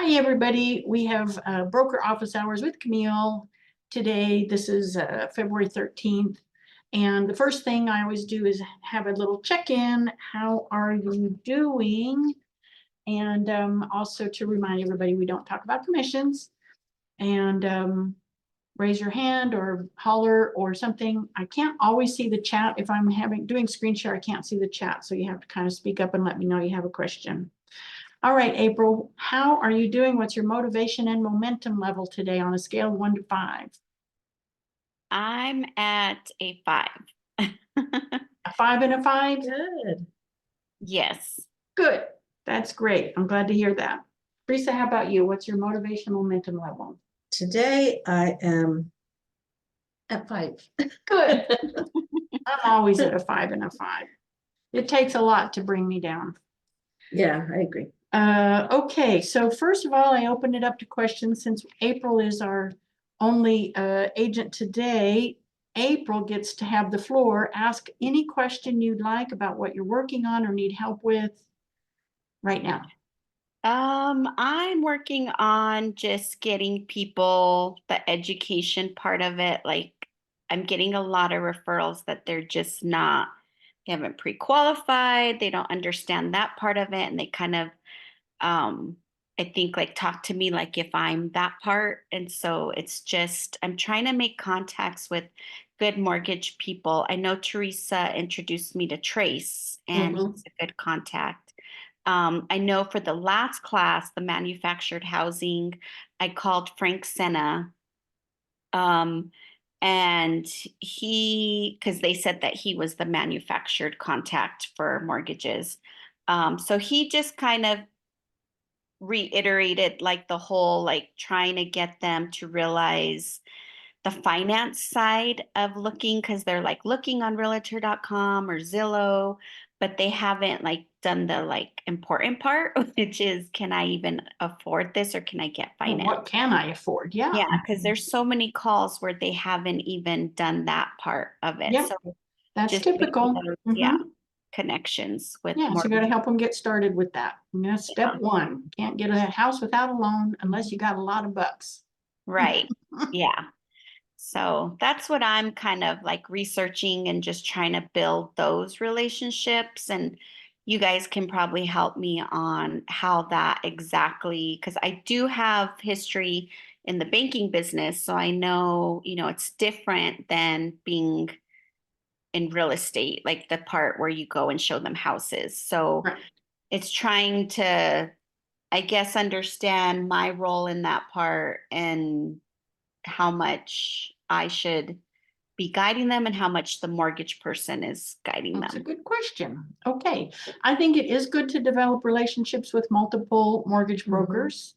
Hi, everybody. We have broker office hours with Camille today. This is February 13th. And the first thing I always do is have a little check-in. How are you doing? And also to remind everybody, we don't talk about commissions. And raise your hand or holler or something. I can't always see the chat. If I'm doing screen share, I can't see the chat. So you have to kind of speak up and let me know you have a question. All right, April, how are you doing? What's your motivation and momentum level today on a scale of 1 to 5? I'm at a 5. A 5 and a 5? Good. Yes. Good. That's great. I'm glad to hear that. Theresa, how about you? What's your motivation momentum level? Today I am at 5. Good. I'm always at a 5 and a 5. It takes a lot to bring me down. Yeah, I agree. Okay, so first of all, I opened it up to questions since April is our only agent today. April gets to have the floor. Ask any question you'd like about what you're working on or need help with right now. I'm working on just getting people the education part of it. Like I'm getting a lot of referrals that they're just not, they haven't pre-qualified, they don't understand that part of it, and they kind of I think like talk to me like if I'm that part. And so it's just I'm trying to make contacts with good mortgage people. I know Theresa introduced me to Trace, and he's a good contact. I know for the last class, the manufactured housing, I called Frank Senna. And because they said that he was the manufactured contact for mortgages. So he just kind of reiterated like the whole like trying to get them to realize the finance side of looking, because they're like looking on realtor.com or Zillow, but they haven't like done the like important part, which is, can I even afford this, or can I get finance? What can I afford? Yeah. Yeah, because there's so many calls where they haven't even done that part of it. Yep. So That's just typical. yeah, connections with Yeah, so you got to help them get started with that. And that's step Yeah. 1. Can't get a house without a loan unless you got a lot of bucks. Right. Yeah. So that's what I'm kind of like researching and just trying to build those relationships. And you guys can probably help me on how that exactly, because I do have history in the banking business. So I know, it's different than being in real estate, like the part where you go and show them houses. So Right. it's trying to, I guess, understand my role in that part and how much I should be guiding them and how much the mortgage person is guiding That's a them. good question. Okay. I think it is good to develop relationships with multiple mortgage brokers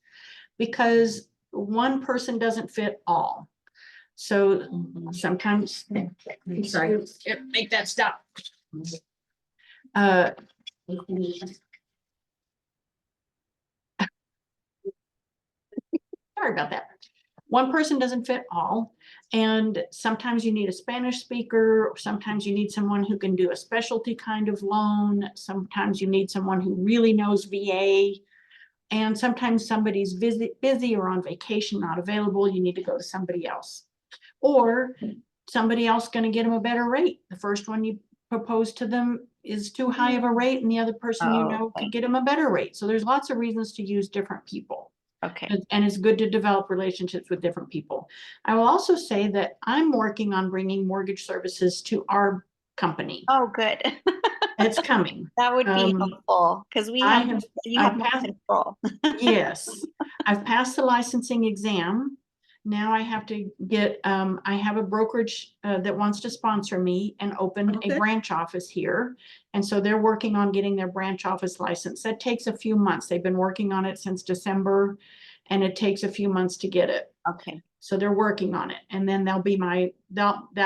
because one person doesn't fit all. So sometimes, sorry, make that stop. Sorry about that. One person doesn't fit all. And sometimes you need a Spanish speaker, or sometimes you need someone who can do a specialty kind of loan. Sometimes you need someone who really knows VA. And sometimes somebody's busy or on vacation, not available. You need to go to somebody else. Or somebody else going to get them a better rate. The first one you propose to them is too high of a rate, and the other person could get them a better rate. So there's lots of reasons to use different people. Okay. And it's good to develop relationships with different people. I will also say that I'm working on bringing mortgage services to our company. Oh, good. It's coming. That would be helpful because you have more control. Yes, I've passed the licensing exam. Now I have to get, I have a brokerage that wants to sponsor me and open a branch office here. And so they're working on getting their branch office license. That takes a few months. They've been working on it since December, and it takes a few months to get it. Okay. So they're working on it. And then that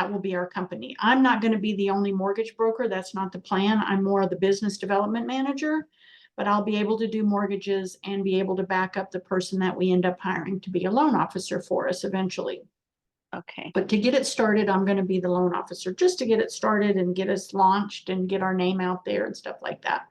will be our company. I'm not going to be the only mortgage broker. That's not the plan. I'm more of the business development manager. But I'll be able to do mortgages and be able to back up the person that we end up hiring to be a loan officer for us eventually. Okay. But to get it started, I'm going to be the loan officer just to get it started and get us launched and get our name out there and stuff like that.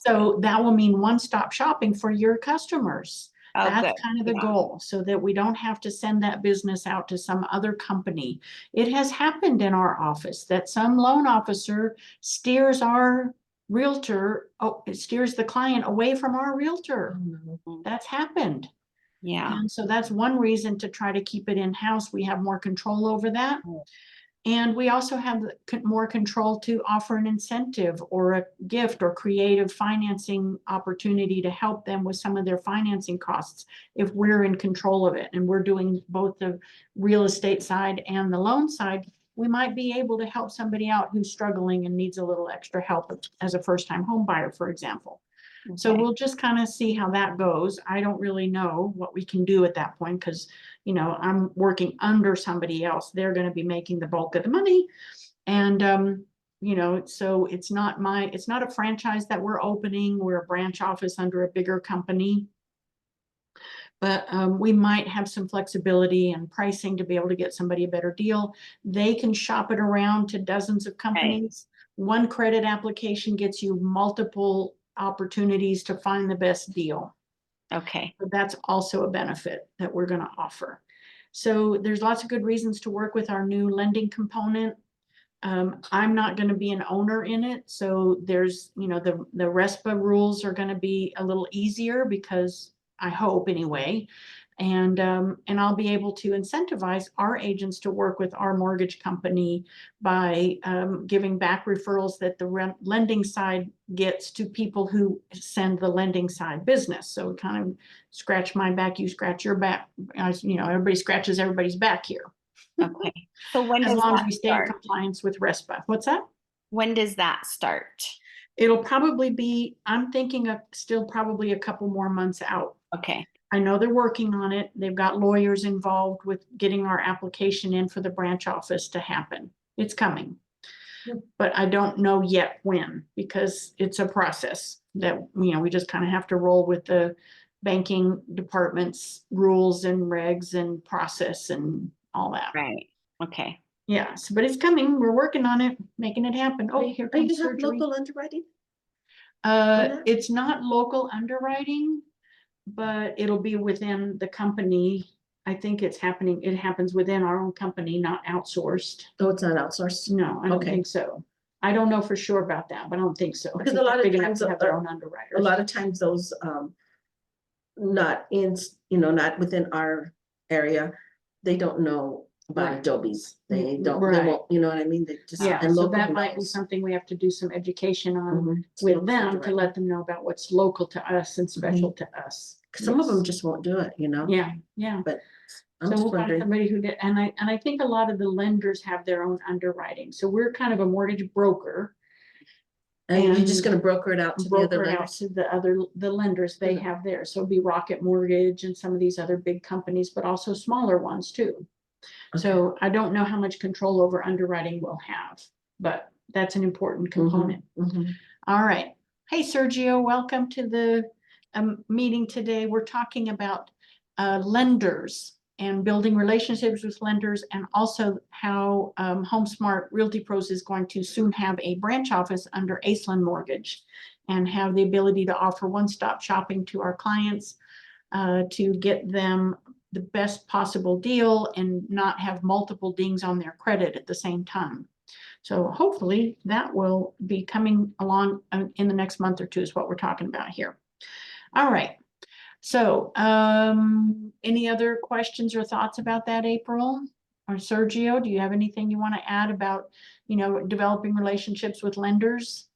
So that will mean one-stop shopping for your customers. Oh, That's good. kind of the Yeah. goal, so that we don't have to send that business out to some other company. It has happened in our office that some loan officer steers our realtor, steers the client away from our realtor. That's happened. Yeah. And so that's one reason to try to keep it in-house. We have more control over that. And we also have more control to offer an incentive or a gift or creative financing opportunity to help them with some of their financing costs if we're in control of it and we're doing both the real estate side and the loan side. We might be able to help somebody out who's struggling and needs a little extra help as a first-time home buyer, for example. So Okay. we'll just kind of see how that goes. I don't really know what we can do at that point because, you know, I'm working under somebody else. They're going to be making the bulk of the money. And, you know, so it's not a franchise that we're opening. We're a branch office under a bigger company. But we might have some flexibility and pricing to be able to get somebody a better deal. They can shop it around to dozens of companies. One credit application gets you multiple opportunities to find the best deal. Okay. But that's also a benefit that we're going to offer. So there's lots of good reasons to work with our new lending component. I'm not going to be an owner in it. So there's, you know, the RESPA rules are going to be a little easier because I hope anyway. And I'll be able to incentivize our agents to work with our mortgage company by giving back referrals that the lending side gets to people who send the lending side business. So kind of scratch my back, you scratch your back. You know, everybody scratches everybody's back here. Okay. So when As does long as that we stay in start? compliance with RESPA. What's that? When does that start? It'll probably be, I'm thinking of still probably a couple more months out. Okay. I know they're working on it. They've got lawyers involved with getting our application in for the branch office to happen. It's coming. But I don't know yet when, because it's a process that, you know, we just kind of have to roll with the banking department's rules and regs and process and all that. Right. Okay. Yeah, so, but it's coming. We're working on it, making it happen. Oh, here Are you comes gonna have surgery. local underwriting? that? It's not local underwriting, but it'll be within the company. I think it's happening, it happens within our own company, not outsourced. Oh, it's not outsourced? No, I don't Okay. think so. I don't know for sure about that, but I don't think so. I Because think a lot they're of big enough times to have their a- own underwriters. A lot of times those, not in, you know, not within our area, they don't know about Right. Adobe's. They don't, they Right. won't, you know what I mean? They just, Yeah, and so local that might be knows. something we have to do some education on Mhm. with Local them to underwriting. let them know about what's local to us and special to us. 'Cause some of them Yes. just won't do it, you know? Yeah, yeah. But I'm So just we'll find wondering, somebody who did, and I think a lot of the lenders have their own underwriting. So we're kind of a mortgage broker. and you're just and gonna broker it out to the other Broker it out lenders? to the lenders they Yeah. have there. So it'd be Rocket Mortgage and some of these other big companies, but also smaller ones too. So I don't know how much control over underwriting we'll have, but that's an important component. Mhm. All right. Hey, Sergio, welcome to the meeting today. We're talking about lenders and building relationships with lenders, and also how HomeSmart Realty Pros is going to soon have a branch office under Aislinn Mortgage and have the ability to offer one-stop shopping to our clients to get them the best possible deal and not have multiple dings on their credit at the same time. So hopefully that will be coming along in the next month or two is what we're talking about here. All right. So any other questions or thoughts about that, April or Sergio? Do you have anything you want to add about, you know, developing relationships with lenders?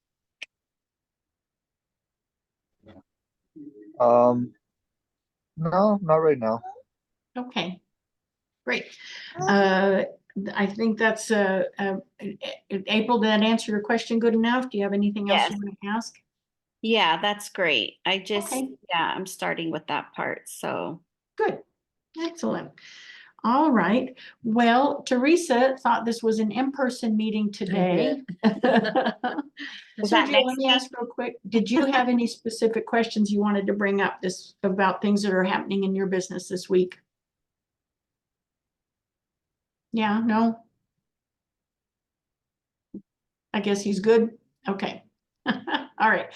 No, not right now. Okay, great. I think that's April, did that answer your question good enough? Do you have anything else Yes. you want to ask? Yeah, that's great. I just, Okay. yeah, I'm starting with that part. So Good, excellent. All right. Well, Theresa thought this was an in-person meeting today. Is that Sergio, next let me week? ask real quick. Did you have any specific questions you wanted to bring up about things that are happening in your business this week? Yeah, no? I guess he's good. Okay. All right.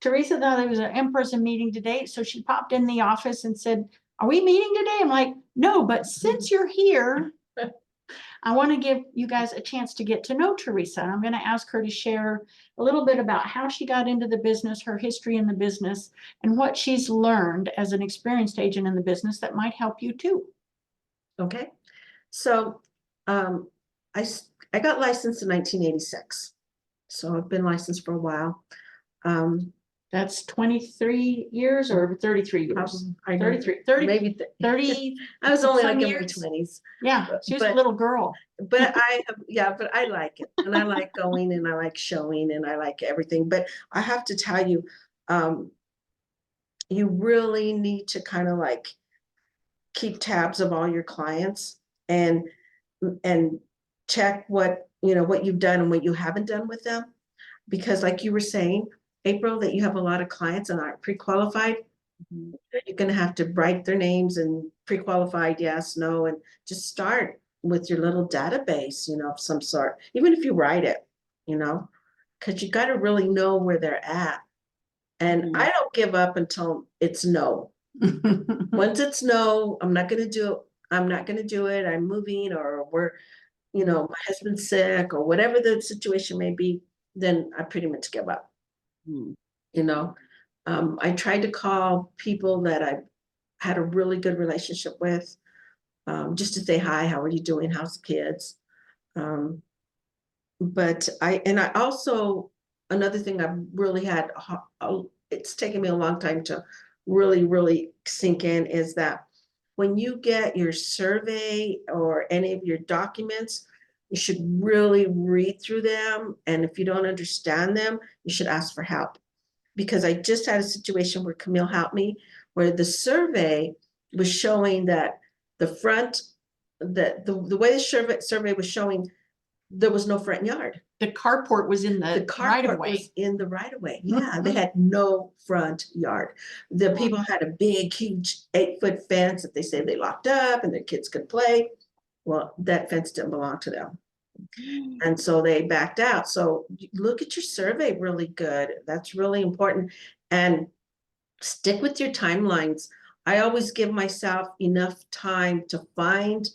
Teresa thought it was an in-person meeting today, so she popped in the office and said, are we meeting today? I'm like, no, but since you're here, I want to give you guys a chance to get to know Teresa. I'm going to ask her to share a little bit about how she got into the business, her history in the business, and what she's learned as an experienced agent in the business that might help you too. Okay, so I got licensed in 1986. So I've been licensed for a while. That's 23 years or 33 years? 30, maybe 30. I was only some like in my years. 20s. Yeah, she was a But- little girl. But but I like it, and I like going, and I like showing, and I like everything. But I have to tell you, you really need to kind of like keep tabs of all your clients and check what what you've done and what you haven't done with them, because like you were saying, April, that you have a lot of clients and aren't pre-qualified. You're going to have to write their names and pre-qualified, yes, no, and just start with your little database, of some sort, even if you write it, because you got to really know where they're at. And I don't give up until it's no. Once it's no, I'm not going to do it. I'm not going to do it. I'm moving, or we're, my husband's sick, or whatever the situation may be, then I pretty much give up. I tried to call people that I had a really good relationship with, just to say hi, how are you doing, how's the kids? But I also, another thing I've really had, it's taken me a long time to really sink in, is that when you get your survey or any of your documents, you should really read through them. And if you don't understand them, you should ask for help. Because I just had a situation where Camille helped me, where the survey was showing that the front, the way the survey was showing, there was no front yard. The carport was in the right of carport way. was in the right of way. Yeah, they had no front yard. The people had a big, huge 8-foot fence that they say they locked up and their kids could play. Well, that fence didn't belong to them. And so they backed out. So look at your survey really good. That's really important. And stick with your timelines. I always give myself enough time to find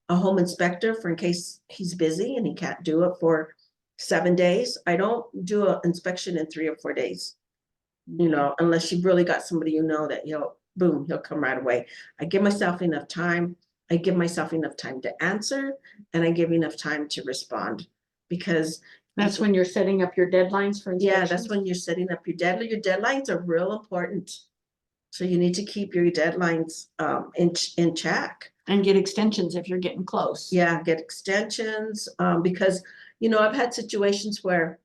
a home inspector for in case he's busy and he can't do it for 7 days. I don't do an inspection in 3 or 4 days, unless you've really got somebody that boom, he'll come right away. I give myself enough time. I give myself enough time to answer, and I give enough time to respond, because that's when you're setting up your deadlines for inspections. yeah, that's when you're setting up your deadline. Your deadlines are real important. So you need to keep your deadlines in check. And get extensions if you're getting close. Yeah, get extensions, because I've had situations where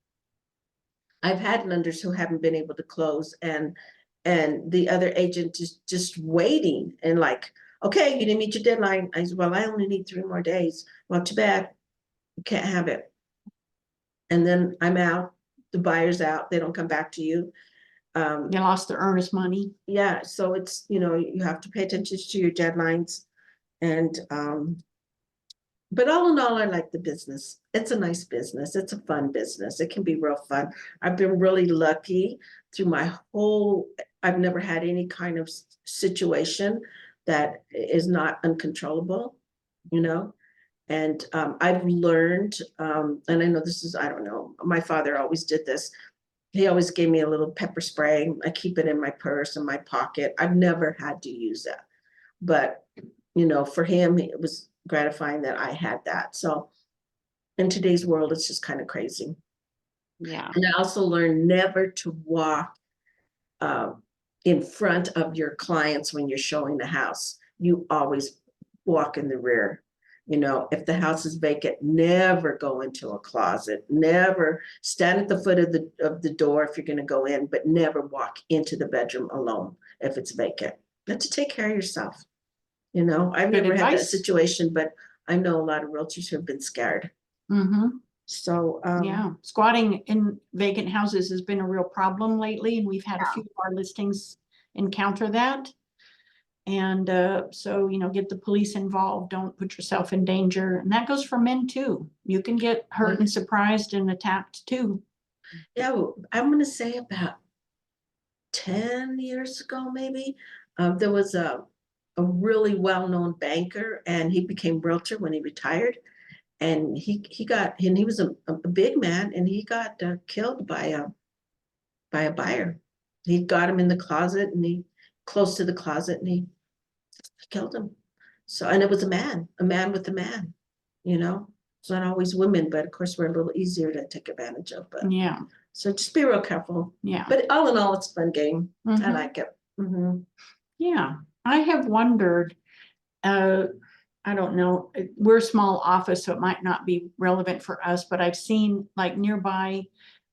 I've had lenders who haven't been able to close, and the other agent is just waiting and like, okay, you didn't meet your deadline. I said, well, I only need 3 more days. Well, too bad, you can't have it. And then I'm out, the buyer's out, they don't come back to you. They lost their earnest money. Yeah, so it's, you have to pay attention to your deadlines. And but all in all, I like the business. It's a nice business. It's a fun business. It can be real fun. I've been really lucky through I've never had any kind of situation that is not uncontrollable, and I've learned, and I know this is, I don't know, my father always did this. He always gave me a little pepper spray. I keep it in my purse, in my pocket. I've never had to use that, but for him, it was gratifying that I had that. So in today's world, it's just kind of crazy. Yeah. And I also learned never to walk in front of your clients when you're showing the house. You always walk in the rear. If the house is vacant, never go into a closet, never stand at the foot of the door if you're going to go in, but never walk into the bedroom alone if it's vacant. You have to take care of yourself. I've Good never had that advice. situation, but I know a lot of realtors who have been scared. So Yeah, squatting in vacant houses has been a real problem lately, and we've had a few of our listings encounter that. And so, get the police involved. Don't put yourself in danger. And that goes for men too. You can get hurt and surprised and attacked too. yeah, I'm going to say about 10 years ago, maybe. There was a really well-known banker, and he became realtor when he retired. And he was a big man, and he got killed by a buyer. He got him in the closet, and he close to the closet, and he killed him. So, and it was a man with a man, you know. It's not always women, but of course we're a little easier to take advantage of. But Yeah, so just be real careful. yeah. But all in all, it's a fun game. I Mhm. like it. Mhm. Yeah, I have wondered, I don't know, we're a small office, so it might not be relevant for us, but I've seen like nearby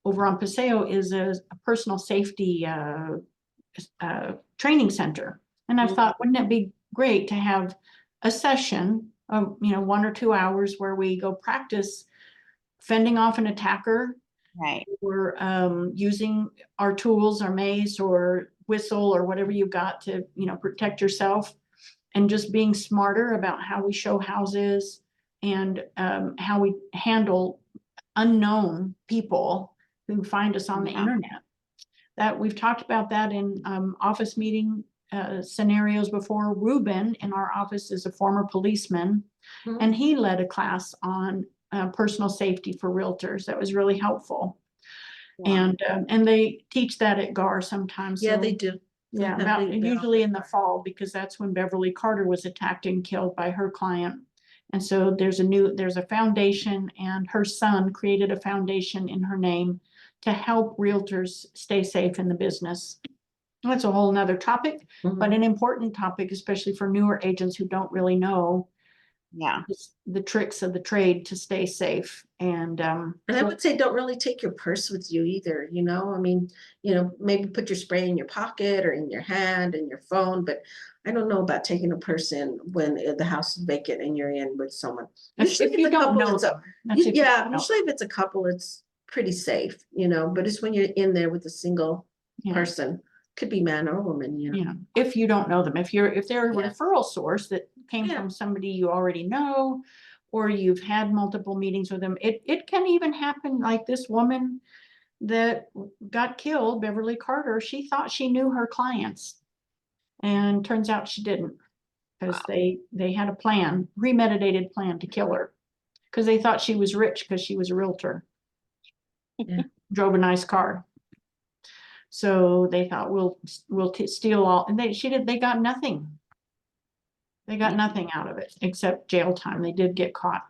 over on Paseo is a personal safety training center. And I Mhm. thought, wouldn't it be great to have a session of, 1 or 2 hours where we go practice fending off an attacker, Right. or using our tools, our mace or whistle or whatever you've got to, protect yourself, and just being smarter about how we show houses, and how we handle unknown people who find us on the Yeah. internet. That we've talked about that in office meeting scenarios before. Ruben in our office is a former policeman, and he led a class on personal safety for realtors. That was really helpful. Yeah. And they teach that at GAR sometimes. Yeah, so- they do. Yeah, Mhm, about, they usually in the offer. fall, because that's when Beverly Carter was attacked and killed by her client. And so there's a foundation, and her son created a foundation in her name to help realtors stay safe in the business. That's a whole nother topic, but Mhm. an important topic, especially for newer agents who don't really know Yeah. the tricks of the trade to stay safe. And And I would say don't really take your purse with you either, you know? I mean, maybe put your spray in your pocket or in your hand and your phone, but I don't know about taking a purse in when the house is vacant and you're in with someone. if you don't know them, that's if you Yeah, don't know. usually if it's a couple, it's pretty safe, but it's when you're in there with a single Yeah. person, could be man or woman, Yeah, if you don't know them, if they're a Yeah. referral source that came Yeah. from somebody you already know, or you've had multiple meetings with them, it can even happen like this woman that got killed, Beverly Carter. She thought she knew her clients, and turns out she didn't, because they had a plan, premeditated plan to kill her, because they thought she was rich because she was a realtor. Yeah. Drove a nice car. So they thought we'll steal all, and they got nothing. They got nothing out of it except jail time. They did get caught.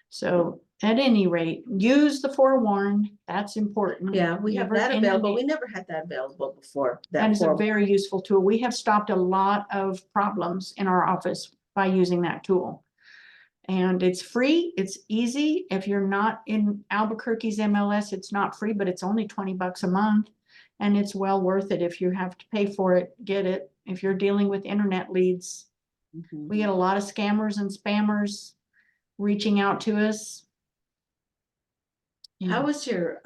So at any rate, use the forewarned. That's important. Yeah, we have Never that available. We inundate- never had that available before. That is a form. very useful tool. We have stopped a lot of problems in our office by using that tool. And it's free, it's easy. If you're not in Albuquerque's MLS, it's not free, but it's only $20 a month. And it's well worth it. If you have to pay for it, get it. If you're dealing with internet leads, Mhm. we get a lot of scammers and spammers reaching out to us. How was your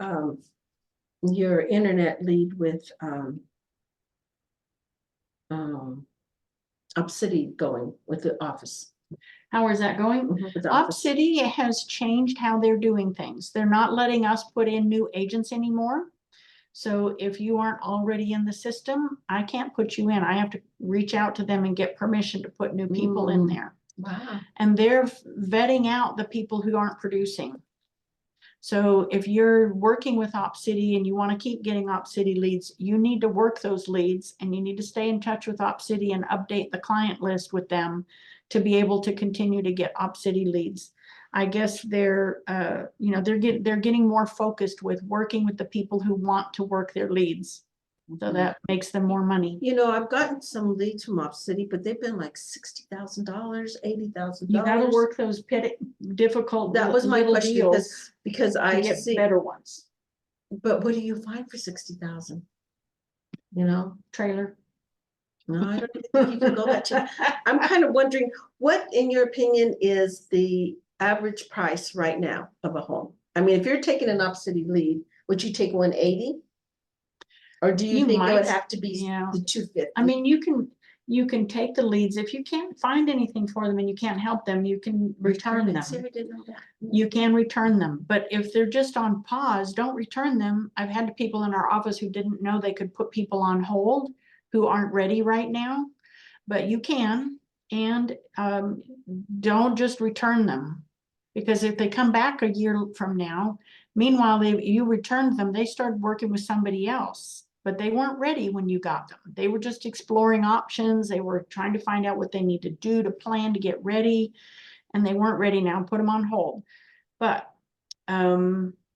internet lead with Up City going with the office? How is that going? With the Up office. City has changed how they're doing things. They're not letting us put in new agents anymore. So if you aren't already in the system, I can't put you in. I have to reach out to them and get permission to put new people in there. Wow. And they're vetting out the people who aren't producing. So if you're working with OpCity and you want to keep getting OpCity leads, you need to work those leads, and you need to stay in touch with OpCity and update the client list with them to be able to continue to get OpCity leads. I guess they're getting more focused with working with the people who want to work their leads. So that makes them more money. I've gotten some leads from Up City, but they've been like $60,000, $80,000. You got to work those difficult. That was my little question, deals because to I get see. better ones. But what do you find for 60,000? Trailer. No, I don't think you can go that cheap. I'm kind of wondering, what, in your opinion, is the average price right now of a home? I mean, if you're taking an Up City lead, would you take 180? Or do you think it would have to be yeah. the 250? I mean, you can take the leads. If you can't find anything for them and you can't help them, you can return them. See, we didn't know that. You can return them, but if they're just on pause, don't return them. I've had people in our office who didn't know they could put people on hold who aren't ready right now, but you can, and don't just return them. Because if they come back a year from now, meanwhile, you returned them, they started working with somebody else, but they weren't ready when you got them. They were just exploring options. They were trying to find out what they need to do to plan to get ready, and they weren't ready now. Put them on hold. But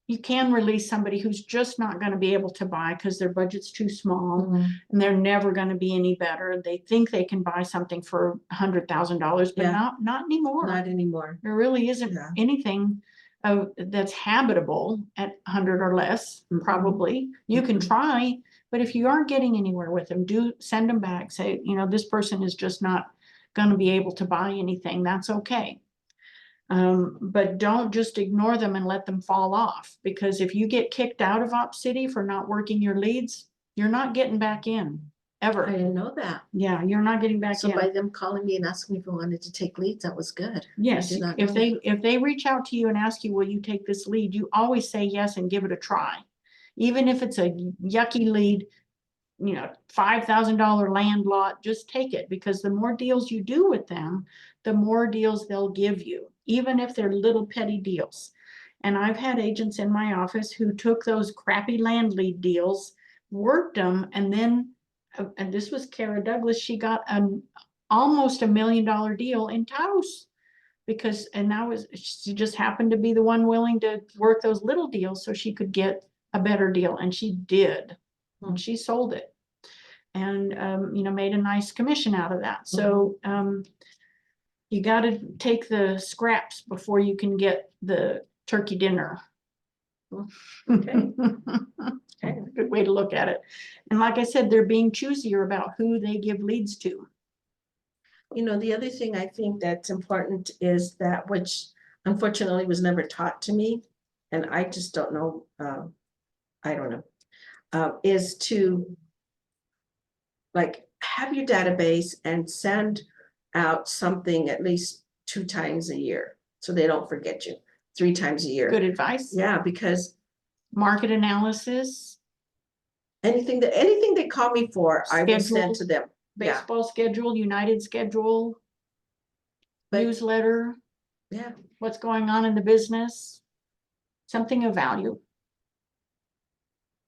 you can release somebody who's just not going to be able to buy because their budget's too small and they're never going to be any better. They think they can buy something for $100,000, but Yeah. not anymore. Not anymore. There really isn't Yeah. anything that's habitable at 100 or less, probably. You can try, but if you aren't getting anywhere with them, send them back. Say, this person is just not going to be able to buy anything. That's okay. But don't just ignore them and let them fall off, because if you get kicked out of Op City for not working your leads, you're not getting back in ever. I didn't know that. Yeah, you're not getting back So in. by them calling me and asking me if I wanted to take leads, that was good. Yes, did not if know they reach out to you and ask you, will you take this lead, you always say yes and give it a try. Even if it's a yucky lead, $5,000 land lot, just take it, because the more deals you do with them, the more deals they'll give you, even if they're little petty deals. And I've had agents in my office who took those crappy land lead deals, worked them, and then, and this was Kara Douglas, she got almost $1 million deal in Taos, because, and she just happened to be the one willing to work those little deals so she could get a better deal, and she did. And she sold it and, made a nice commission out of that. So you got to take the scraps before you can get the turkey dinner. Okay. Good way to look at it. And like I said, they're being choosier about who they give leads to. The other thing I think that's important is that, which unfortunately was never taught to me, and I just don't know, I don't know, is to have your database and send out something at least 2 times a year so they don't forget you, 3 times a year. Good advice. Yeah, because Market analysis. anything they call me for, I will send to them. Yeah. Baseball schedule, United schedule, But- newsletter, Yeah. what's going on in the business, something of value.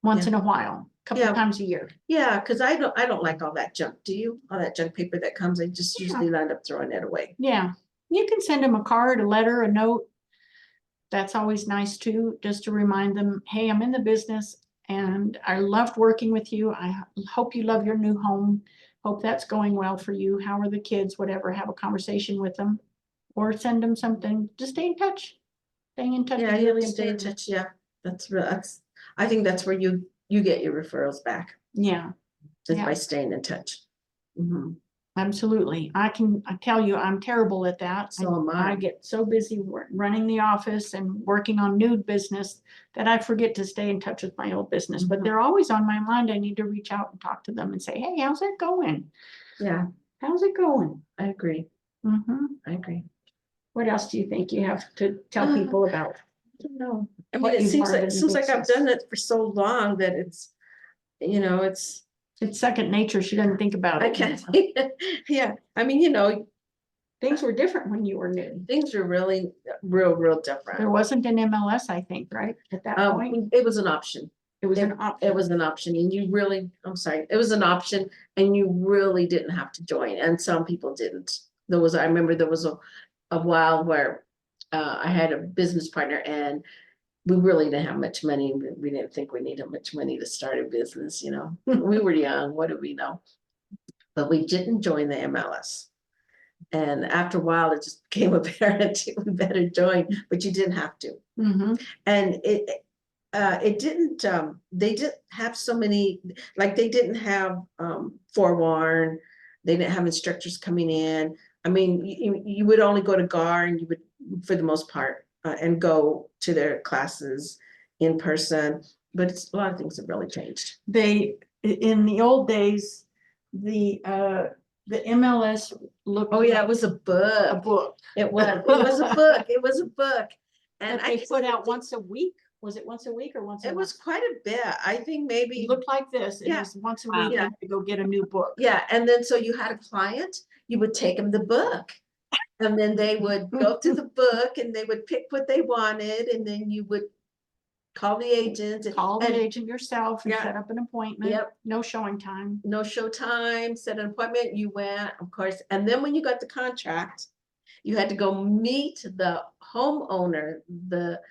Once Yeah. in a while, couple Yeah. times a year. Yeah, because I don't like all that junk. Do you? All that junk paper that comes, I just usually end up throwing it away. Yeah, you can send them a card, a letter, a note. That's always nice too, just to remind them, hey, I'm in the business and I loved working with you. I hope you love your new home. Hope that's going well for you. How are the kids? Whatever, have a conversation with them or send them something. Just stay in touch. Staying in touch Yeah, is you have really to stay in important. touch. Yeah, that's I think that's where you get your referrals back, Yeah, is Yeah. by staying in touch. absolutely. I tell you, I'm terrible at that. So am I I. get so busy running the office and working on new business that I forget to stay in touch with my old business, but Mhm. they're always on my mind. I need to reach out and talk to them and say, hey, how's it going? Yeah, How's it going? I agree. Mhm. I agree. What else do you think you have to tell Uh, people about? I don't know. I mean, What it you've seems learned like in I've done it for so long that it's. It's second nature. She doesn't think about I it. can't. anymore. Yeah, I mean, Things were different when you were new. things are really real There different. wasn't an MLS, I think, right? At that point, It was an option. it was It, an option. it was an option, and it was an option, and you really didn't have to join, and some people didn't. I remember there was a while where I had a business partner, and we really didn't have much money. We didn't think we needed much money to start a business, We were young, what do we know? But we didn't join the MLS. And after a while, it just became apparent we better join, but you didn't have to. Mhm. And it didn't, they didn't have so many, they didn't have forewarn, they didn't have instructors coming in. I mean, you would only go to GAR, and you would, for the most part, and go to their classes in person, but a lot of things have really changed. In the old days, the the MLS looked. Oh, yeah, like it was a a book. book It was a book. It was a book. And that I they just put don't out think- once a week. Was it once a week or once a It was month? quite a bit. I think maybe, It looked like this. It Yeah. was once a Wow. week. Yeah. You had to go get a new book. yeah. And then so you had a client, you would take them the book. And then they would go through the book and they would pick what they wanted. And then you would call the agent. Call the and agent yourself and Yeah. set up an appointment. Yep. No showing time. No show time, set an appointment, you went, of course. And then when you got the contract, you had to go meet the homeowner, the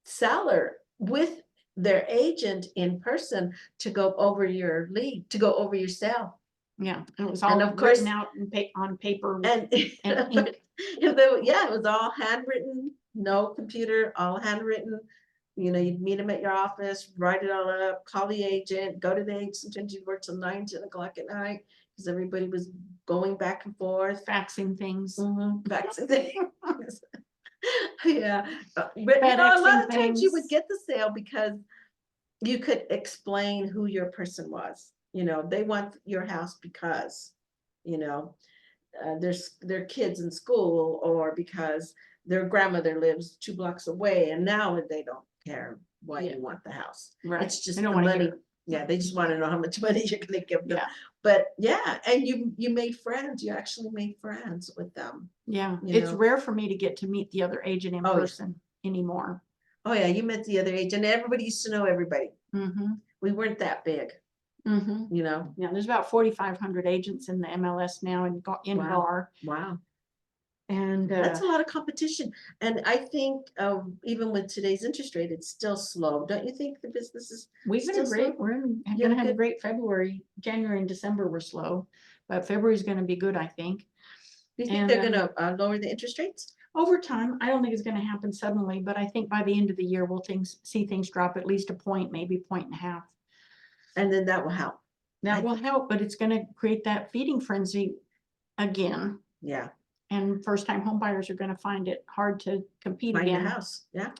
seller with their agent in person to go over your lead, to go over your sale. Yeah, and it was And all of course- written out on paper. And, And ink. yeah, it was all handwritten, no computer, all handwritten. You know, you'd meet them at your office, write it all up, call the agent, go to the agent. Sometimes you'd work till 9, 10 o'clock at night because everybody was going back and forth. faxing things. Back to things. Yeah, but you know, a lot FedExing of times you would things. get the sale because you could explain who your person was. You know, they want your house because, you know, there's their kids in school, or because their grandmother lives 2 blocks away, and now they don't care why Yeah. you want the house. Right. It's just They the don't wanna money. hear. Yeah, they just want to know how much money you're gonna give them. Yeah, But yeah, and you made friends. You actually made friends with them. yeah. You It's know. rare for me to get to meet the other agent in Oh, yeah. person anymore. Oh yeah, you met the other agent. Everybody used to know everybody. Mm-hmm. We weren't that big, Mm-hmm. you know. Yeah, there's about 4,500 agents in the MLS now in Wow. GAR. Wow, And that's a lot of competition. And I think even with today's interest rate, it's still slow. Don't you think the business is? we've been still a great, slow? we're You're gonna have a good. great February. January and December were slow, but February's gonna be good, I think. Do you think And, they're gonna lower the interest rates? Over time, I don't think it's gonna happen suddenly, but I think by the end of the year, we'll see things drop at least a point, maybe 1.5. And then that will help. That I- will help, but it's gonna create that feeding frenzy again. Yeah, And first-time home buyers are gonna find it hard to compete find a again. house. Yeah,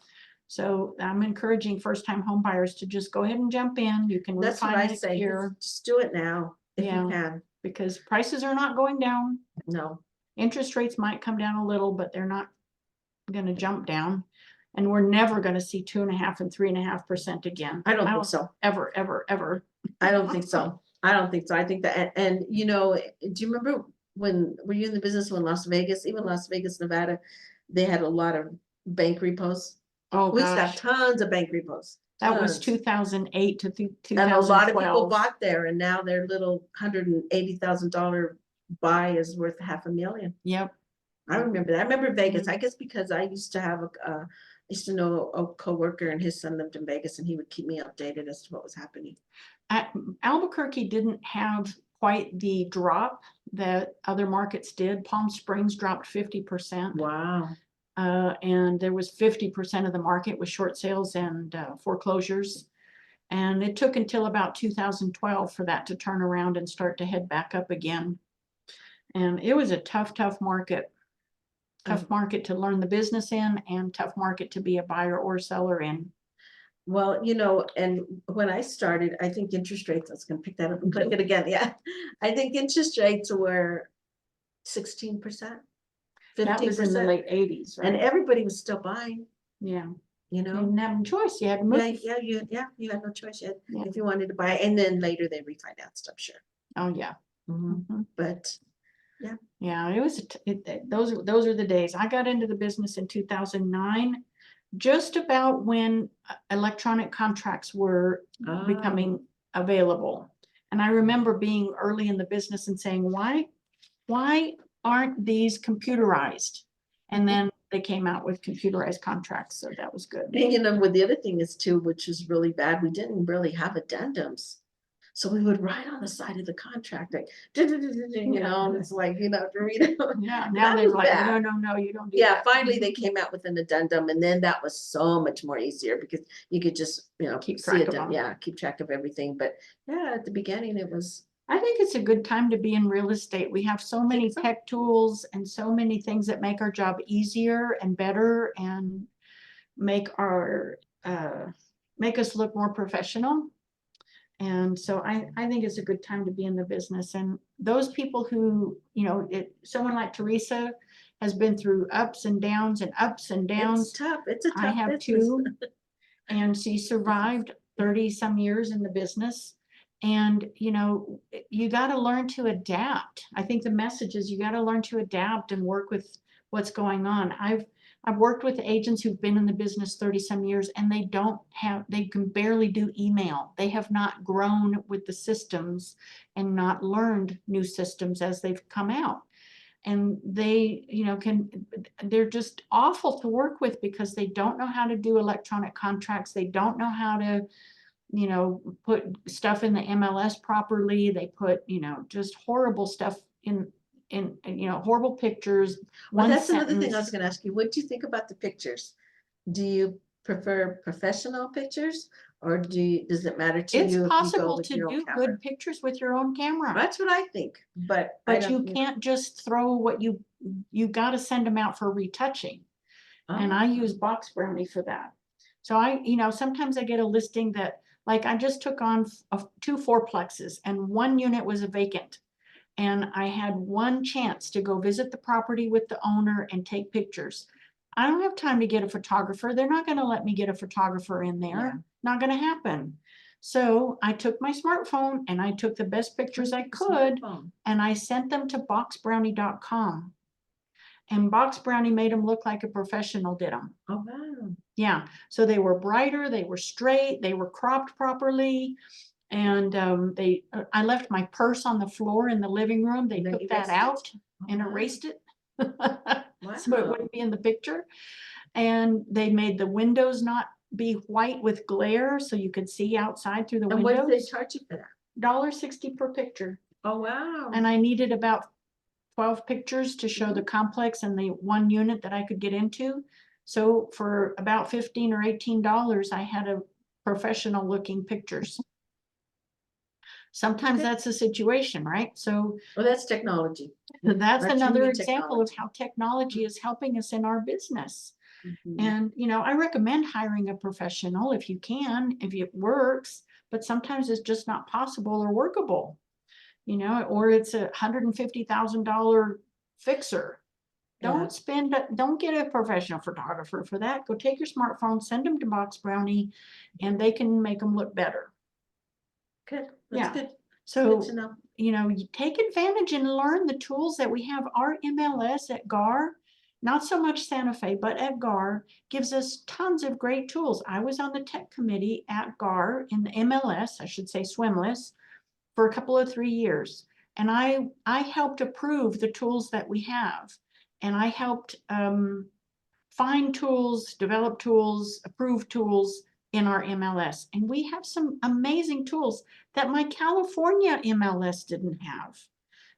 So I'm encouraging first-time home buyers to just go ahead and jump in. You can that's what I refinance say. here Just do it now if Yeah. you can. because prices are not going down. No, Interest rates might come down a little, but they're not gonna jump down. And we're never gonna see 2.5% and 3.5% again. I don't think so. Ever, ever, ever. I don't think so. I don't think so. I think that, and you know, do you remember were you in the business when even Las Vegas, Nevada, they had a lot of bank repos? Oh, We used to have gosh. tons of bank repos. That was tons. 2008 to 2012. And a lot of people bought there, and now their little $180,000 buy is worth $500,000. Yep. I remember that. I remember Vegas. I guess because I used to have I used to know a coworker, and his son lived in Vegas, and he would keep me updated as to what was happening. Albuquerque didn't have quite the drop that other markets did. Palm Springs dropped 50%. Wow. And there was 50% of the market was short sales and foreclosures. And it took until about 2012 for that to turn around and start to head back up again. And it was a tough market. Tough market to learn the business in, and tough market to be a buyer or seller in. Well, you know, and when I started, I think interest rates, I was gonna pick that up and click it again, yeah. I think interest rates were 16%, That was in the 15%, late 80s, and right? everybody was still buying, Yeah. you You know? didn't have a choice. You had to move. Yeah, you had no choice yet, Yeah. if you wanted to buy, and then later they refinanced, I'm sure. Oh, yeah. Mhm. But, Yeah, it was, those are the days. I got into the business in 2009, just about when electronic contracts were oh, becoming available. And I remember being early in the business and saying, why aren't these computerized? And then they came out with computerized contracts, so that was good. and you know, what the other thing is too, which is really bad, we didn't really have addendums. So we would write on the side of the contract, like, you know, and it's like, you know, to read it. Yeah, now That they're was like, bad. no, you don't do Yeah, that. finally they came out with an addendum, and then that was so much more easier because you could just, you know, Keep see track it, of 'em. yeah, keep track of everything. But yeah, at the beginning it was, I think it's a good time to be in real estate. We have so many so? tech tools and so many things that make our job easier and better and make make us look more professional. And so I think it's a good time to be in the business. And those people who, someone like Theresa has been through ups and downs and ups and It's downs. tough. It's a I tough have business. two, and she survived 30 some years in the business. And, you got to learn to adapt. I think the message is you got to learn to adapt and work with what's going on. I've worked with agents who've been in the business 30 some years, and they can barely do email. They have not grown with the systems and not learned new systems as they've come out. And they, they're just awful to work with because they don't know how to do electronic contracts. They don't know how to, put stuff in the MLS properly. They put, just horrible stuff in, horrible pictures. Well, One that's another thing I was sentence. gonna ask you. What do you think about the pictures? Do you prefer professional pictures, or does it matter to It's you if you go possible with to your own do camera? good pictures with your own camera, That's what I think, but I but you don't. can't just throw what you got to send them out for retouching. And I use Box Brownie for that. So sometimes I get a listing that, like, I just took on two fourplexes and one unit was a vacant. And I had one chance to go visit the property with the owner and take pictures. I don't have time to get a photographer. They're not going to let me get a photographer in there. Yeah. Not going to happen. So I took my smartphone and I took the best pictures I could, Smartphone. and I sent them to boxbrownie.com. And Box Brownie made them look like a professional did them. Oh, wow. Yeah, so they were brighter, they were straight, they were cropped properly. And I left my purse on the floor in the living room. They And then took erased that it? out Oh, and wow. erased it. Wow. So it wouldn't be in the picture. And they made the windows not be white with glare so you could see outside through the And what did they windows. charge you for that? $1.60 per picture. Oh, wow. And I needed about 12 pictures to show the complex and the one unit that I could get into. So for about $15 or $18, I had a professional looking pictures. Sometimes Okay. that's a situation, right? So Well, that's technology. that's That's another human example of technology. how technology is helping us in our business. Mhm. And, I recommend hiring a professional if you can, if it works, but sometimes it's just not possible or workable, or it's $150,000 fixer. Yeah. Don't get a professional photographer for that. Go take your smartphone, send them to Box Brownie, and they can make them look better. Good. Yeah. That's good. So, Good to know. you take advantage and learn the tools that we have. Our MLS at GAR, not so much Santa Fe, but at GAR, gives us tons of great tools. I was on the tech committee at GAR in the MLS, I should say Swimless, for a couple of 3 years. And I helped approve the tools that we have. And I helped find tools, develop tools, approve tools in our MLS. And we have some amazing tools that my California MLS didn't have.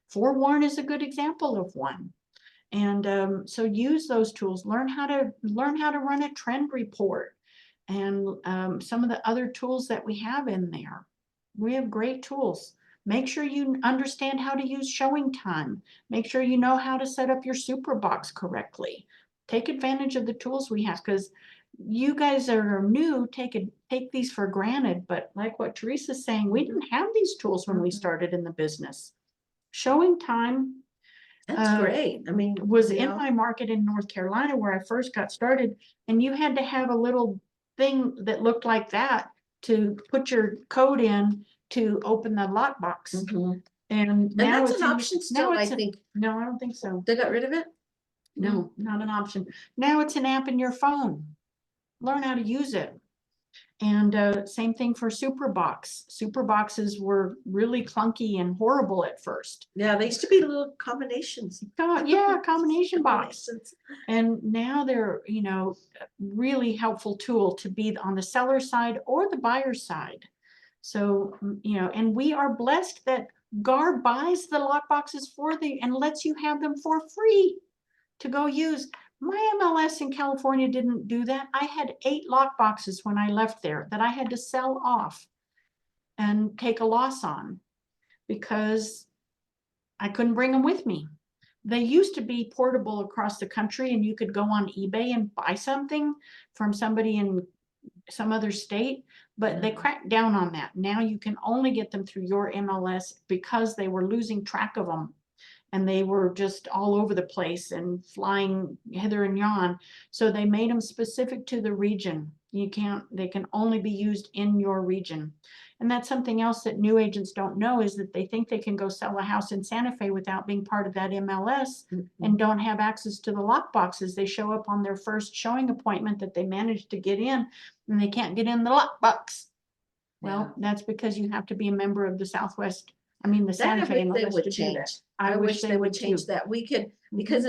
Forewarn is a good example of one. And so use those tools, learn how to run a trend report, and some of the other tools that we have in there. We have great tools. Make sure you understand how to use showing time. Make sure you know how to set up your super box correctly. Take advantage of the tools we have, because you guys that are new take these for granted. But like what Teresa's saying, we didn't have these tools when we started in the business. Showing time That's great. I mean, was in my market in North Carolina where I first got started, and you had to have a little thing that looked like that to put your code in to open the lockbox. Mhm. And And now that's it's an option still, I think. No, I don't think so. They got rid of it? No, not an option. Now it's an app in your phone. Learn how to use it. And same thing for Superbox. Superboxes were really clunky and horrible at first. Yeah, they used to be little combinations. Yeah, combination box. Combinations. And now they're, a really helpful tool to be on the seller side or the buyer side. So, and we are blessed that GAR buys the lockboxes and lets you have them for free to go use. My MLS in California didn't do that. I had 8 lockboxes when I left there that I had to sell off and take a loss on because I couldn't bring them with me. They used to be portable across the country, and you could go on eBay and buy something from somebody in some other state, but they Yeah. cracked down on that. Now you can only get them through your MLS because they were losing track of them. And they were just all over the place and flying hither and yon. So they made them specific to the region. They can only be used in your region. And that's something else that new agents don't know, is that they think they can go sell a house in Santa Fe without being part of that MLS and don't have access to the lock boxes. They show up on their first showing appointment that they managed to get in, and they can't get in the lock box. Well, that's because you have to be a member of the Southwest, the That Santa I Fe wish they MLS would to do change. that. I wish they would change too. that. We could, Mhm. because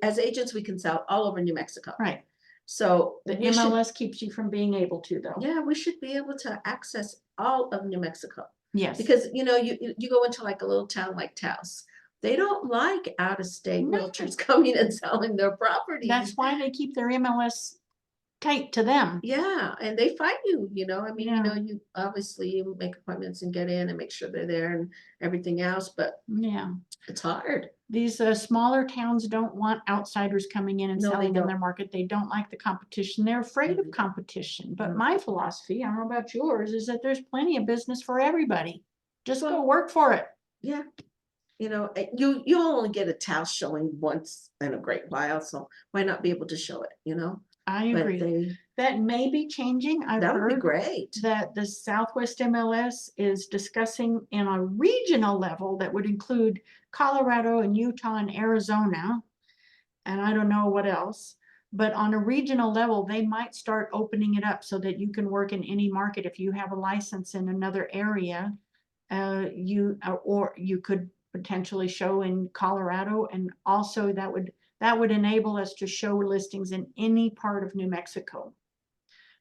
as agents, we can sell all over New Mexico. Right. So The we should, MLS keeps you from being able to, though. yeah, we should be able to access all of New Mexico. Yes. Because, you go into like a little town like Taos. They don't like out-of-state No. realtors coming and selling their properties. That's why they keep their MLS tight to them. Yeah, and they fight you, Yeah. you obviously make appointments and get in and make sure they're there and everything else, but Yeah. it's hard. These smaller towns don't want outsiders coming in and No, they selling in don't. their market. They don't like the competition. They're afraid of Mhm. competition. But Mhm. my philosophy, I don't know about yours, is that there's plenty of business for everybody. Just go Well- work for it. Yeah. You only get a Taos showing once in a great while, so why not be able to show it? I But agree. That may be changing. I've that would be heard great. that the Southwest MLS is discussing in a regional level that would include Colorado and Utah and Arizona, and I don't know what else. But on a regional level, they might start opening it up so that you can work in any market. If you have a license in another area, or you could potentially show in Colorado, and also that would enable us to show listings in any part of New Mexico.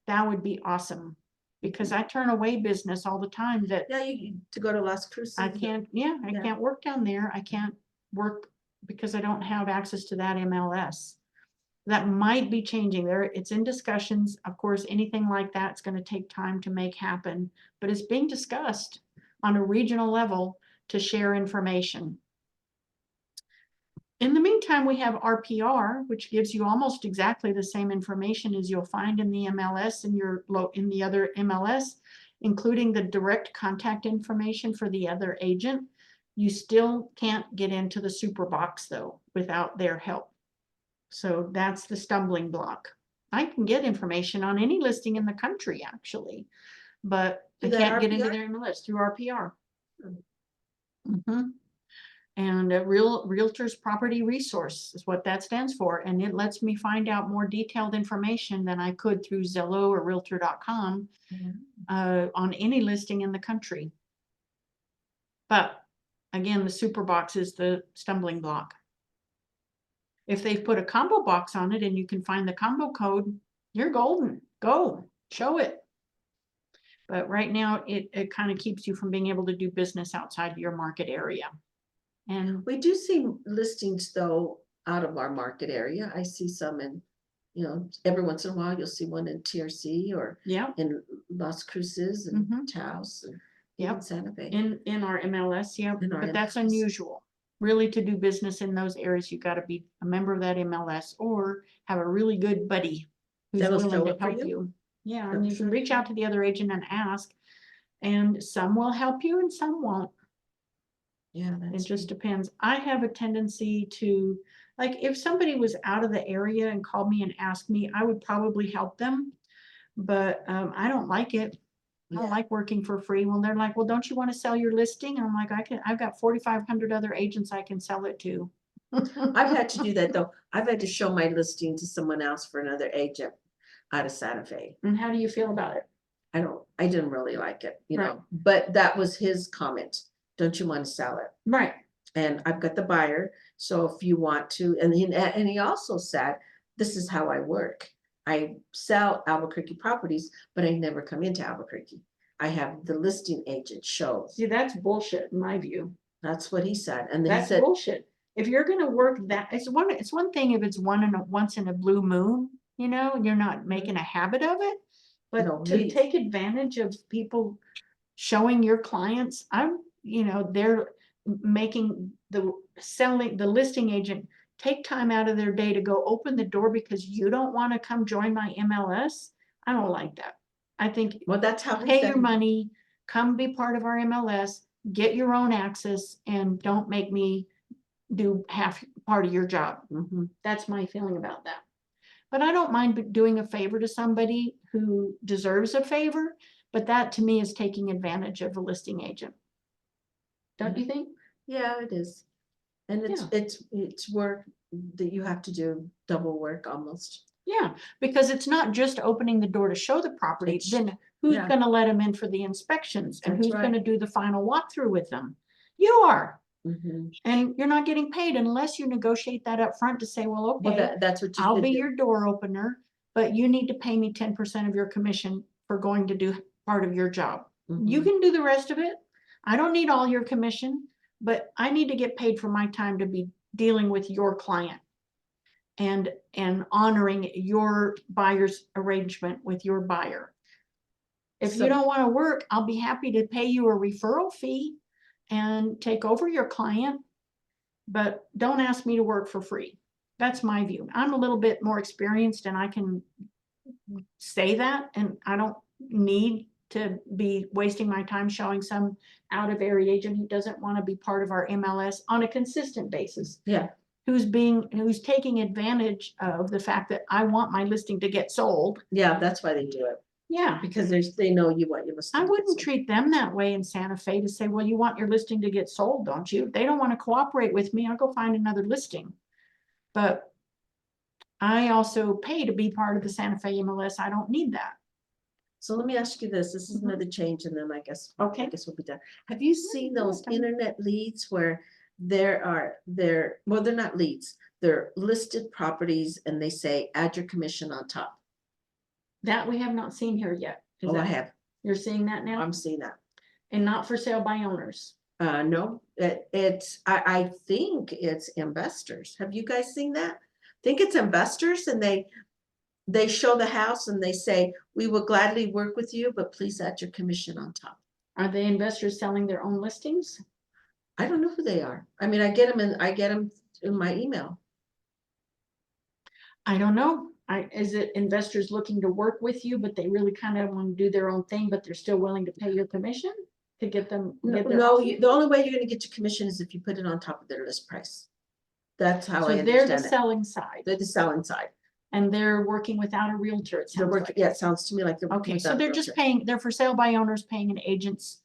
That would be awesome, because I turn away business all the time that Yeah, to go to Las Cruces. I can't, I Yeah. can't work down there. I can't work because I don't have access to that MLS. That might be changing there. It's in discussions. Of course, anything like that's going to take time to make happen, but it's being discussed on a regional level to share information. In the meantime, we have RPR, which gives you almost exactly the same information as you'll find in the MLS and in the other MLS, including the direct contact information for the other agent. You still can't get into the super box though without their help. So that's the stumbling block. I can get information on any listing in the country actually, but I Through that can't get into RPR? their MLS through RPR. And Realtors Property Resource is what that stands for. And it lets me find out more detailed information than I could through Zillow or Realtor.com on any listing in the country. But again, the super box is the stumbling block. If they've put a combo box on it and you can find the combo code, you're golden. Go, show it. But right now, it kind of keeps you from being able to do business outside of your market area. And We do see listings though out of our market area. I see some in, every once in a while you'll see one in TRC or yeah, in Las Cruces and Mhm. Taos and even Yep. Santa Fe. in our MLS, yeah, In our but that's MLS. unusual. Really, to do business in those areas, you got to be a member of that MLS or have a really good buddy who's That'll willing show to up for help you? you. Yeah, That'll and you show can up reach for out to the other agent and ask, and some will help you and some won't. Yeah, It that's just true. depends. I have a tendency to, like, if somebody was out of the area and called me and asked me, I would probably help them. But I don't like it. I don't Yeah. like working for free. Well, they're like, well, don't you want to sell your listing? And I'm like, I've got 4,500 other agents I can sell it to. I've had to do that though. I've had to show my listing to someone else for another agent out of Santa Fe. And how do you feel about it? I didn't really like it, Right. but that was his comment. Don't you want to sell it? Right. And I've got the buyer. So if you want to, and he also said, this is how I work. I sell Albuquerque properties, but I never come into Albuquerque. I have the listing agent show. See, that's bullshit in my view. That's what he said. And then he That's said, bullshit. If you're gonna work that, it's one thing if it's once in a blue moon, you're not making a habit of it. But No, to we- take advantage of people showing your clients, they're making the listing agent take time out of their day to go open the door because you don't want to come join my MLS. I don't like that. I think Well, that's how. he pay said your it. money, come be part of our MLS, get your own access, and don't make me do half part of your job. Mhm. That's my feeling about that. But I don't mind doing a favor to somebody who deserves a favor, but that to me is taking advantage of a listing agent. Don't you think? Yeah, it is. And Yeah. it's work that you have to do, double work almost. Yeah, because it's not just opening the door to show the property, It's- then who's yeah. gonna let them in for the inspections? And That's who's right. gonna do the final walkthrough with them? You are. Mhm. And you're not getting paid unless you negotiate that up front to say, well, Well, okay, that's what you I'll should be do. your door opener, but you need to pay me 10% of your commission for going to do part of your job. You Mhm. can do the rest of it. I don't need all your commission, but I need to get paid for my time to be dealing with your client and honoring your buyer's arrangement with your buyer. If you So- don't want to work, I'll be happy to pay you a referral fee and take over your client, but don't ask me to work for free. That's my view. I'm a little bit more experienced and I can say that, and I don't need to be wasting my time showing some out of area agent who doesn't want to be part of our MLS on a consistent basis. Yeah. Who's taking advantage of the fact that I want my listing to get sold. Yeah, that's why they do it, Yeah. because they know you want your listing. I to get wouldn't sold. treat them that way in Santa Fe to say, well, you want your listing to get sold, don't you? If they don't want to cooperate with me, I'll go find another listing. But I also pay to be part of the Santa Fe MLS. I don't need that. So let me ask you this. This is Mhm. another change, and then I guess Okay. we'll be done. Have you seen go those ahead, Tony. internet leads where they're not leads, they're listed properties and they say add your commission on top? That we have not seen here yet. Is Oh, I that- have. You're seeing that now? I'm seeing that. And not for sale by owners. No, I think it's investors. Have you guys seen that? I think it's investors, and they show the house and they say, we will gladly work with you, but please add your commission on top. Are they investors selling their own listings? I don't know who they are. I mean, I get them in my email. I don't know. Is it investors looking to work with you, but they really kind of want to do their own thing, but they're still willing to pay your commission to get them? Get their No, offer? the only way you're gonna get your commission is if you put it on top of their list price. That's how I So they're the understand it. selling side They're the selling side. and they're working without a realtor, it They're sounds working, like. yeah, it sounds to me like they're working Okay, so without a they're just realtor. paying, they're for sale by owners paying an agent's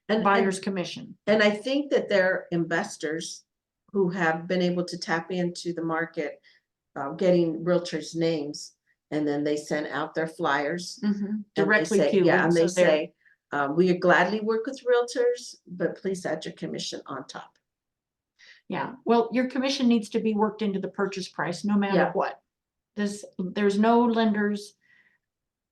And- buyer's commission. And I think that they're investors who have been able to tap into the market, getting realtors' names, and then they send out their flyers. Mhm. and they Directly say- to you. Yeah, and they so they're- say, we gladly work with realtors, but please add your commission on top. Yeah, well, your commission needs to be worked into the purchase price, no matter Yeah. what. There's no lenders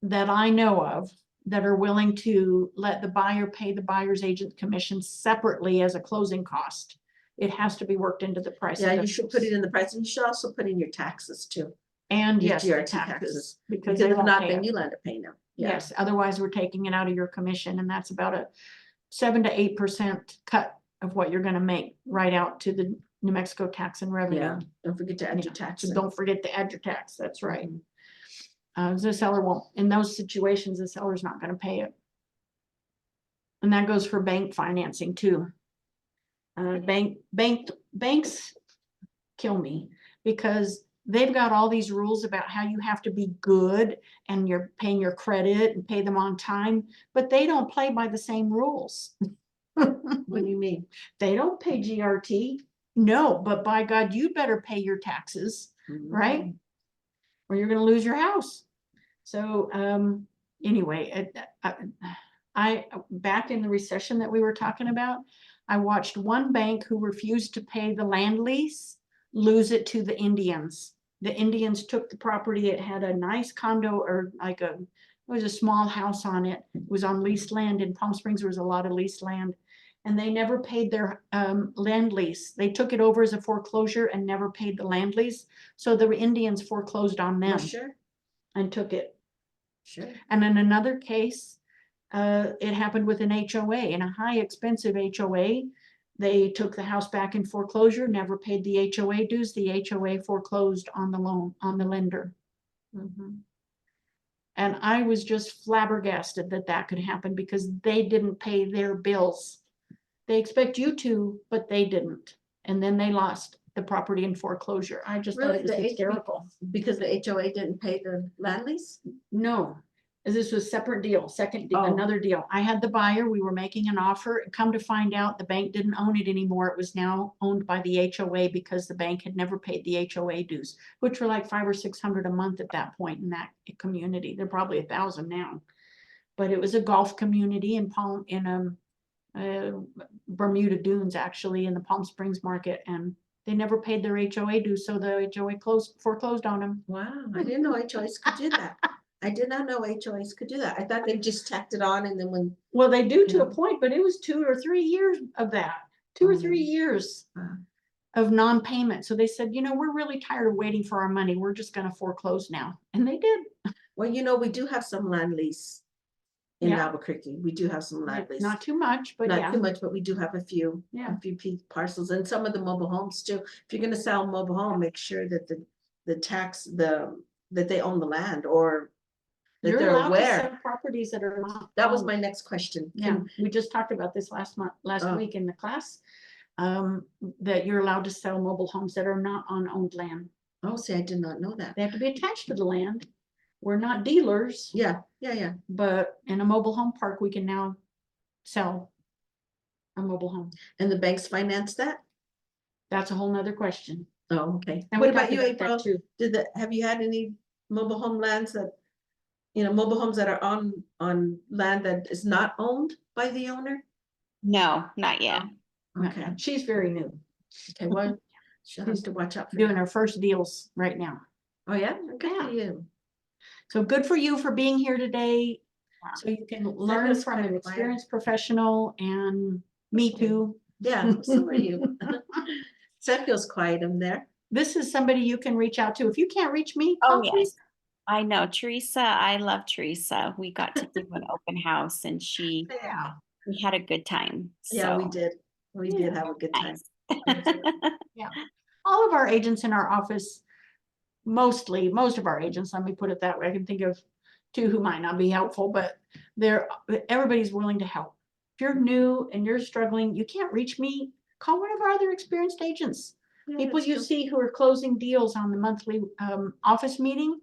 that I know of that are willing to let the buyer pay the buyer's agent commission separately as a closing cost. It has to be worked into the price. Yeah, of the you should put house. it in the price, and you should also put in your taxes too. And your yes, the GRT taxes, because Because they if won't not, pay then it. you'll end up paying them. Yeah. Yes, otherwise we're taking it out of your commission, and that's about a 7 to 8% cut of what you're gonna make right out to the New Mexico tax and revenue. Yeah, don't forget to add your Yeah, tax. so in. don't forget to add your tax, that's right. Mhm. The seller won't, in those situations, the seller's not gonna pay it. And that goes for bank financing too. Banks kill me because they've got all these rules about how you have to be good and you're paying your credit and pay them on time, but they don't play by the same rules. What do you mean? They don't pay GRT. No, but by God, you better pay your taxes, right? Mhm. Or you're gonna lose your house. So anyway, back in the recession that we were talking about, I watched one bank who refused to pay the land lease lose it to the Indians. The Indians took the property. It had a nice condo or it was a small house on it. It was on leased land. In Palm Springs, there was a lot of leased land. And they never paid their land lease. They took it over as a foreclosure and never paid the land lease. So the Indians foreclosed on Well, them sure, and took it. sure. And in another case, it happened with an HOA, in a high expensive HOA. They took the house back in foreclosure, never paid the HOA dues. The HOA foreclosed on the loan, on the lender. Mhm. And I was just flabbergasted that that could happen because they didn't pay their bills. They expect you to, but they didn't. And then they lost the property in foreclosure. I just thought Really? it was The HB hysterical. Because the HOA didn't pay the land lease? No, this was separate deal, second, Oh. another deal. I had the buyer, we were making an offer, come to find out the bank didn't own it anymore. It was now owned by the HOA because the bank had never paid the HOA dues, which were like $500 or $600 a month at that point in that community. They're probably 1,000 now. But it was a golf community in Bermuda Dunes, actually, in the Palm Springs market, and they never paid their HOA dues, so the HOA foreclosed on them. Wow, I didn't know HOAs could do that. I did not know HOAs could do that. I thought they just tacked it on and then when, Well, they do to a Yeah. point, but it was 2 or 3 years of that, 2 or 3 years Wow. of non-payment. So they said, you know, we're really tired of waiting for our money. We're just gonna foreclose now. And they did. well, you know, we do have some land lease in Yeah. Albuquerque. We do have some land lease. Not too much, but Not yeah. too much, but we do have a few Yeah. parcels and some of the mobile homes too. If you're gonna sell a mobile home, make sure that that they own the land or that You're they're allowed to aware. sell properties that are not. That was owned. my next question. Yeah, we just talked about this last Oh. week in the class. That you're allowed to sell mobile homes that are not on owned land. Oh, see, I did not know that. They have to be attached to the land. We're not dealers, Yeah. but in a mobile home park, we can now sell a mobile home. And the banks finance that? That's a whole nother question. Oh, okay. And What we about talked you, about that April? too. Have you had any mobile home lands that, mobile homes that are on land that is not owned by the owner? No, not yet. Okay, She's very new, okay, well, she'll have to watch out for doing that. her first deals right now. Oh, yeah? Good for Yeah. you. So good for you for being here today. Yeah. So you can learn was from kind an of quiet. experienced professional, and me too. Yeah, so are you. So that feels quiet in there. This is somebody you can reach out to. If you can't reach me, Oh, call yes. Teresa. I know Teresa. I love Teresa. We got to do an open house and Yeah. we had a good time. Yeah, we So, did. We did have a good time. nice. All of our agents in our office, most of our agents, let me put it that way. I can think of 2 who might not be helpful, but everybody's willing to help. If you're new and you're struggling, you can't reach me, call one of our other experienced agents. Yeah, People that's you true. see who are closing deals on the monthly office meeting.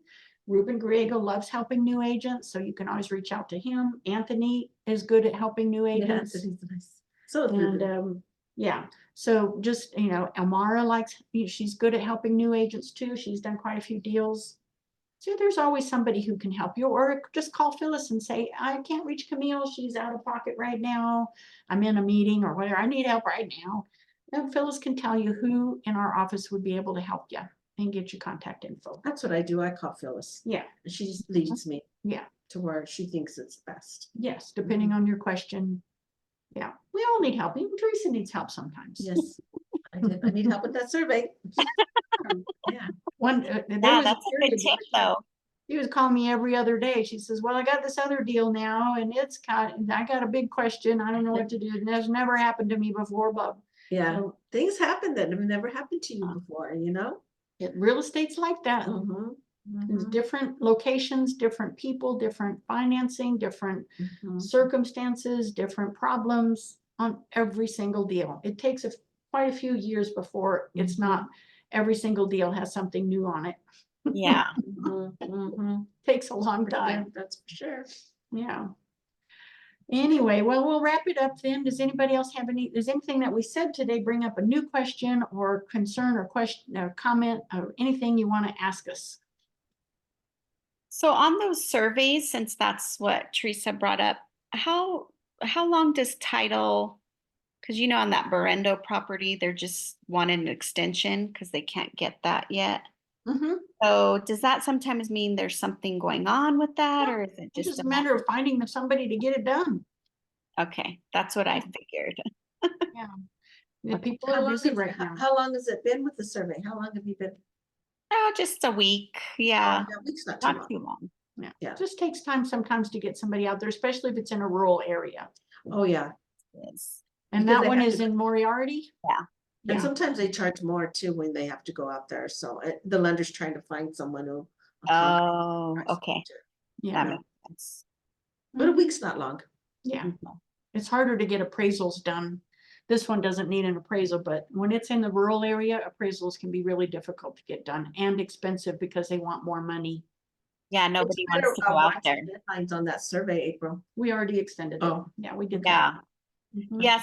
Ruben Griego loves helping new agents, so you can always reach out to him. Anthony is good at helping new Yeah, agents. so he's nice. So is And Ruben. yeah, so just, Elmara she's good at helping new agents too. She's done quite a few deals. So there's always somebody who can help you, or just call Phyllis and say, I can't reach Camille. She's out of pocket right now. I'm in a meeting or whatever. I need help right now. And Phyllis can tell you who in our office would be able to help you and get you contact info. That's what I do. I call Phyllis. Yeah. She just leads me. Yeah. To where she thinks it's best. Yes, depending on your question. Yeah, we all need help. Even Teresa needs help sometimes. Yes. I need help with that survey. Yeah. There Yeah, was a that's a good period tip where though. She was calling me every other day. She says, well, I got this other deal now and I got a big question. I don't know what to do. And that's never happened to me before, but Yeah. So- Things happen that have never happened to you before, real estate's like that. Mhm, It's mhm, different locations, different people, different financing, different mhm. circumstances, different problems on every single deal. It takes quite a few years before it's not every single deal has something new on it. Yeah. Mhm, mhm. Takes a long Yeah, time. that's for sure. Yeah. Anyway, well, we'll wrap it up then. Does anybody else have does anything that we said today bring up a new question or concern or question or comment or anything you want to ask us? So on those surveys, since that's what Teresa brought up, how long does title, because on that Berendo property, they're just wanting an extension because they can't get that yet. Mhm. So does that sometimes mean there's something going on with that, or is it It's just just a matter of finding somebody to get it done. Okay, that's what I figured. Yeah. The Okay. people are busy right now. How long has it been with the survey? How long have you been? Oh, just a week. Yeah, Oh, yeah, week's not too not long. too long. Yeah. Yeah. It just takes time sometimes to get somebody out there, especially if it's in a rural area. Oh, yeah. Yes. And Because that they one have is to- in Moriarty. Yeah. And Yeah. sometimes they charge more too when they have to go out there. So the lender's trying to find someone who. Oh, okay. Yeah, That makes sense. But a week's not long. yeah. Mhm. It's harder to get appraisals done. This one doesn't need an appraisal, but when it's in the rural area, appraisals can be really difficult to get done and expensive because they want more money. Yeah, It's nobody better wants to go out watch the there. Deadlines on that survey, April. We already extended it. Oh. Yeah, we did that. Yeah. Mhm. Yeah,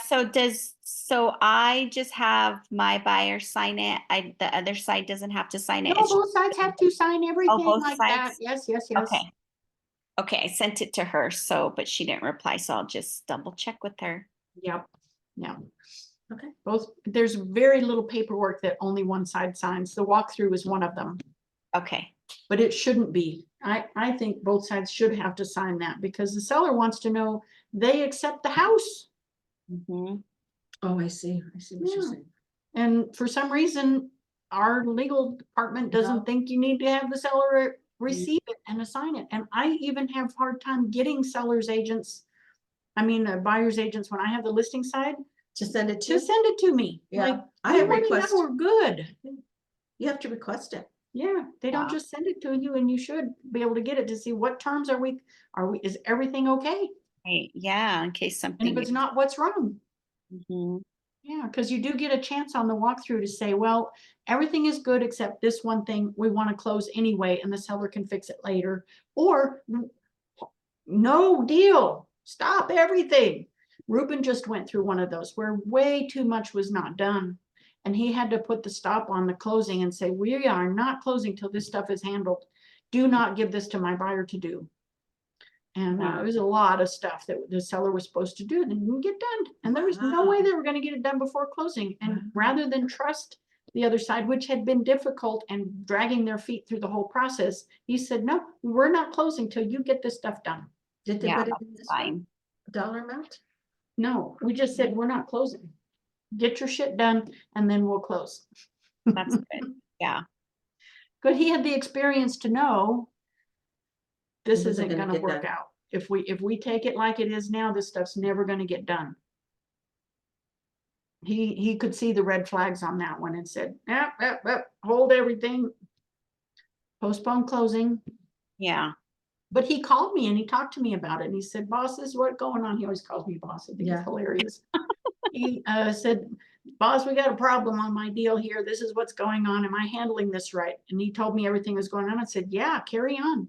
so I just have my buyer sign it. The other side doesn't have to sign it. No, It's both sides have to sign everything both like that. sides? Yes, yes, yes. okay. Okay, I sent it to her, but she didn't reply, so I'll just double check with her. Yep, yeah. Okay. There's very little paperwork that only one side signs. The walkthrough is one of them, Okay. but it shouldn't be. I think both sides should have to sign that because the seller wants to know they accept the house. hmm Oh, I see. I see what you're Yeah. saying. And for some reason, our legal department doesn't No. think you need to have the seller receive it and assign it. And I even have hard time getting buyer's agents when I have the listing side To send it to to, send it to me. Yeah, Like, I we have want to know request. we're good. You have to request it. Yeah, they don't Yeah. just send it to you, and you should be able to get it to see what terms is everything okay? Right. Yeah, in case And if something. it's not, what's wrong? Mhm. Yeah, because you do get a chance on the walkthrough to say, well, everything is good except this one thing we want to close anyway, and the seller can fix it later. Or no deal, stop everything. Ruben just went through one of those where way too much was not done. And he had to put the stop on the closing and say, we are not closing till this stuff is handled. Do not give this to my buyer to do. And it was a lot of stuff that the seller was supposed to do that didn't get done. And there was no way Wow. they were going to get it done before closing. And Wow. rather than trust the other side, which had been difficult and dragging their feet through the whole process, he said, no, we're not closing till you get this stuff done. Did they Yeah, put it that's in this fine. dollar amount? No, we just said, we're not closing. Get your shit done and then we'll close. That's good. Yeah. But he had the experience to know this It wasn't isn't gonna gonna get work done. out. If we take it like it is now, this stuff's never gonna get done. He could see the red flags on that one and said, yep, hold everything. Postpone closing. Yeah. But he called me and he talked to me about it. And he said, boss, this is what's going on. He always calls me boss. I think Yeah. it's hilarious. He said, boss, we got a problem on my deal here. This is what's going on. Am I handling this right? And he told me everything was going on. I said, yeah, carry on.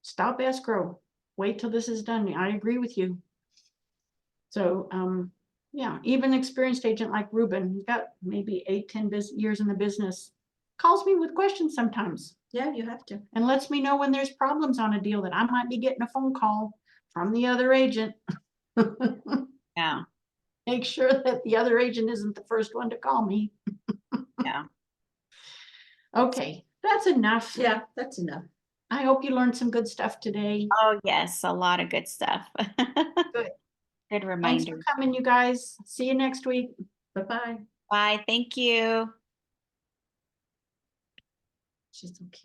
Stop escrow. Wait till this is done. I agree with you. So, yeah, even experienced agent like Ruben, who's got maybe 8-10 years in the business, calls me with questions sometimes Yeah, you have to. and lets me know when there's problems on a deal that I might be getting a phone call from the other agent. Yeah. Make sure that the other agent isn't the first one to call me. Yeah. Okay, that's enough. Yeah, that's enough. I hope you learned some good stuff today. Oh, yes. A lot of good stuff. Good. Good Thanks reminder. for coming, you guys. See you next week. Bye-bye. Bye. Thank you. She's okay.